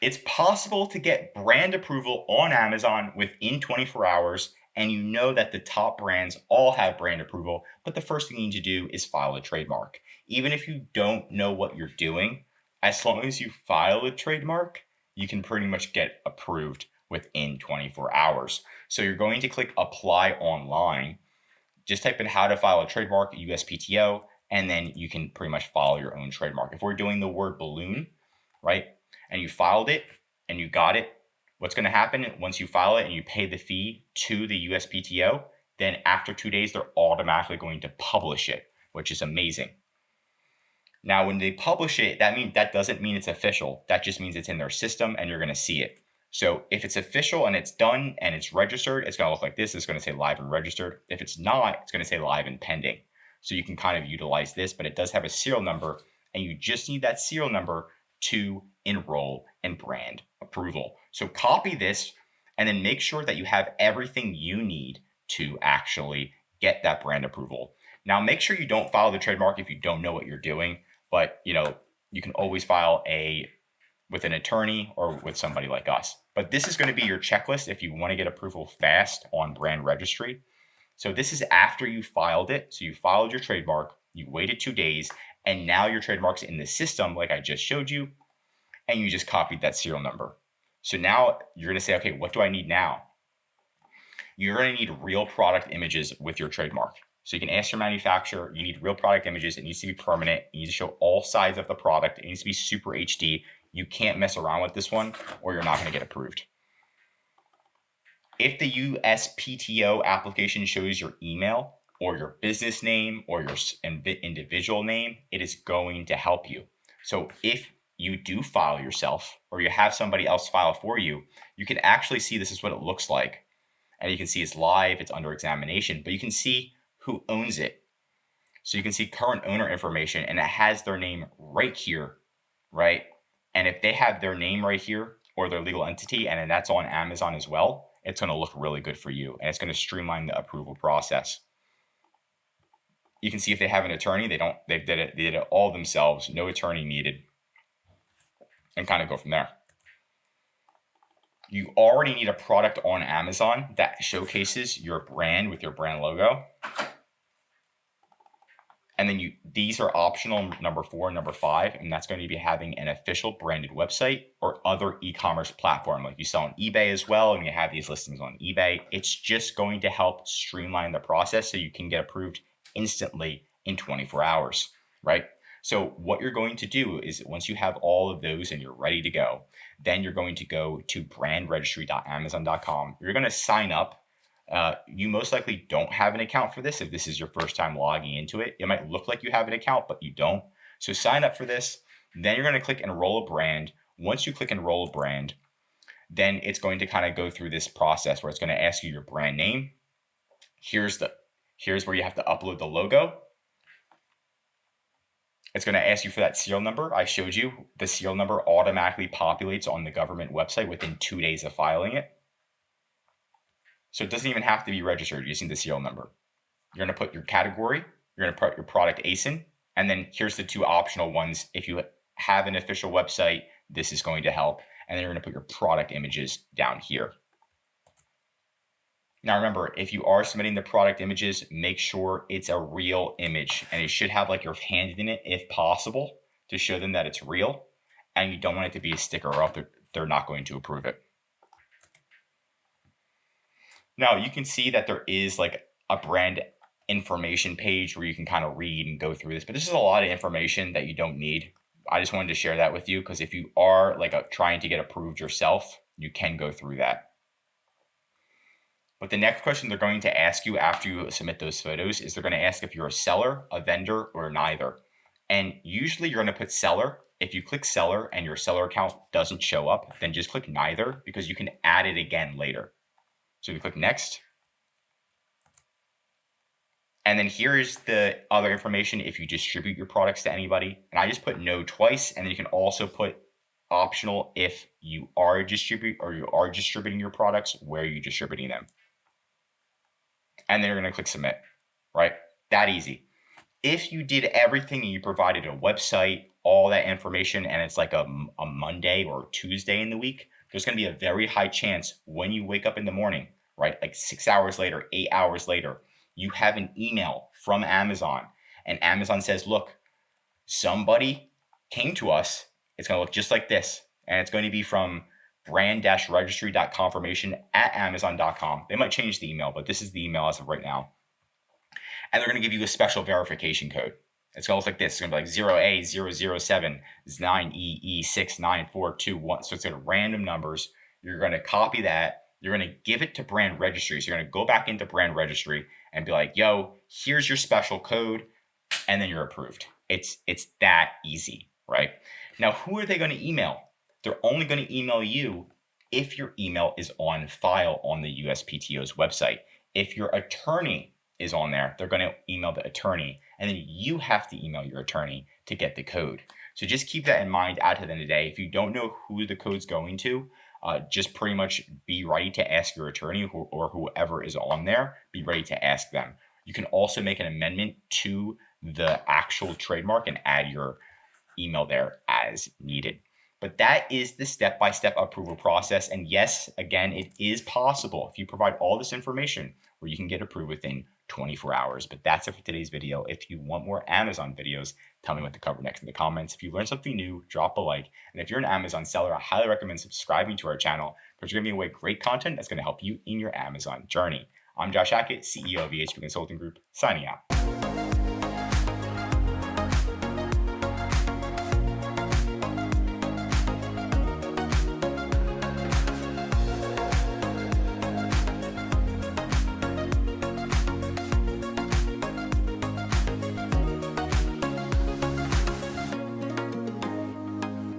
It's possible to get brand approval on Amazon within 24 hours, and you know that the top brands all have brand approval, but the first thing you need to do is file a trademark. Even if you don't know what you're doing, as long as you file a trademark, you can pretty much get approved within 24 hours. So you're going to click apply online. Just type in how to file a trademark, USPTO, and then you can pretty much file your own trademark. If we're doing the word balloon, right, and you filed it and you got it, what's going to happen once you file it and you pay the fee to the USPTO, then after 2 days, they're automatically going to publish it, which is amazing. Now, when they publish it, that doesn't mean it's official. That just means it's in their system and you're going to see it. So if it's official and it's done and it's registered, it's going to look like this. It's going to say live and registered. If it's not, it's going to say live and pending. So you can kind of utilize this, but it does have a serial number, and you just need that serial number to enroll and brand approval. So copy this and then make sure that you have everything you need to actually get that brand approval. Now, make sure you don't file the trademark if you don't know what you're doing, but you can always file with an attorney or with somebody like us. But this is going to be your checklist if you want to get approval fast on Brand Registry. So this is after you filed it. So you filed your trademark, you waited 2 days, and now your trademark's in the system like I just showed you, and you just copied that serial number. So now you're going to say, okay, what do I need now? You're going to need real product images with your trademark. So you can ask your manufacturer, you need real product images. It needs to be permanent. You need to show all sides of the product. It needs to be super HD. You can't mess around with this one or you're not going to get approved. If the USPTO application shows your email or your business name or your individual name, it is going to help you. So if you do file yourself or you have somebody else file for you, you can actually see this is what it looks like. And you can see it's live, it's under examination, but you can see who owns it. So you can see current owner information, and it has their name right here, right? And if they have their name right here or their legal entity, and then that's on Amazon as well, it's going to look really good for you, and it's going to streamline the approval process. You can see if they have an attorney, they did it all themselves, no attorney needed, and kind of go from there. You already need a product on Amazon that showcases your brand with your brand logo. And then these are optional, number 4 and number 5, and that's going to be having an official branded website or other e-commerce platform like you saw on eBay as well, and you have these listings on eBay. It's just going to help streamline the process so you can get approved instantly in 24 hours, right? So what you're going to do is once you have all of those and you're ready to go, then you're going to go to brandregistry.amazon.com. You're going to sign up. You most likely don't have an account for this if this is your first time logging into it. It might look like you have an account, but you don't. So sign up for this. Then you're going to click enroll a brand. Once you click enroll a brand, then it's going to kind of go through this process where it's going to ask you your brand name. Here's where you have to upload the logo. It's going to ask you for that serial number. I showed you the serial number automatically populates on the government website within 2 days of filing it. So it doesn't even have to be registered using the serial number. You're going to put your category, you're going to put your product ASIN, and then here's the 2 optional ones. If you have an official website, this is going to help. And then you're going to put your product images down here. Now remember, if you are submitting the product images, make sure it's a real image, and it should have like your hand in it if possible to show them that it's real, and you don't want it to be a sticker or else they're not going to approve it. Now you can see that there is like a brand information page where you can kind of read and go through this, but this is a lot of information that you don't need. I just wanted to share that with you because if you are like trying to get approved yourself, you can go through that. But the next question they're going to ask you after you submit those photos is they're going to ask if you're a seller, a vendor, or neither. And usually you're going to put seller. If you click seller and your seller account doesn't show up, then just click neither because you can add it again later. So you click next. And then here's the other information if you distribute your products to anybody. And I just put no twice, and then you can also put optional if you are a distributor or you are distributing your products, where you're distributing them. And then you're going to click submit, right? That easy. If you did everything and you provided a website, all that information, and it's like a Monday or Tuesday in the week, there's going to be a very high chance when you wake up in the morning, right? Like 6 hours later, 8 hours later, you have an email from Amazon, and Amazon says, look, somebody came to us. It's going to look just like this, and it's going to be from brand-registry.confirmation@amazon.com. They might change the email, but this is the email as of right now. And they're going to give you a special verification code. It's going to look like this. It's going to be like 0A007-9EE69421. So it's going to random numbers. You're going to copy that. You're going to give it to Brand Registry. So you're going to go back into Brand Registry and be like, yo, here's your special code. And then you're approved. It's that easy, right? Now, who are they going to email? They're only going to email you if your email is on file on the USPTO's website. If your attorney is on there, they're going to email the attorney, and then you have to email your attorney to get the code. So just keep that in mind at the end of the day. If you don't know who the code's going to, just pretty much be ready to ask your attorney or whoever is on there, be ready to ask them. You can also make an amendment to the actual trademark and add your email there as needed. But that is the step-by-step approval process. And yes, again, it is possible if you provide all this information where you can get approved within 24 hours. But that's it for today's video. If you want more Amazon videos, tell me what to cover next in the comments. If you learned something new, drop a like. And if you're an Amazon seller, I highly recommend subscribing to our channel because we're giving away great content that's going to help you in your Amazon journey. I'm Josh Hackett, CEO of EHP Consulting Group, signing out.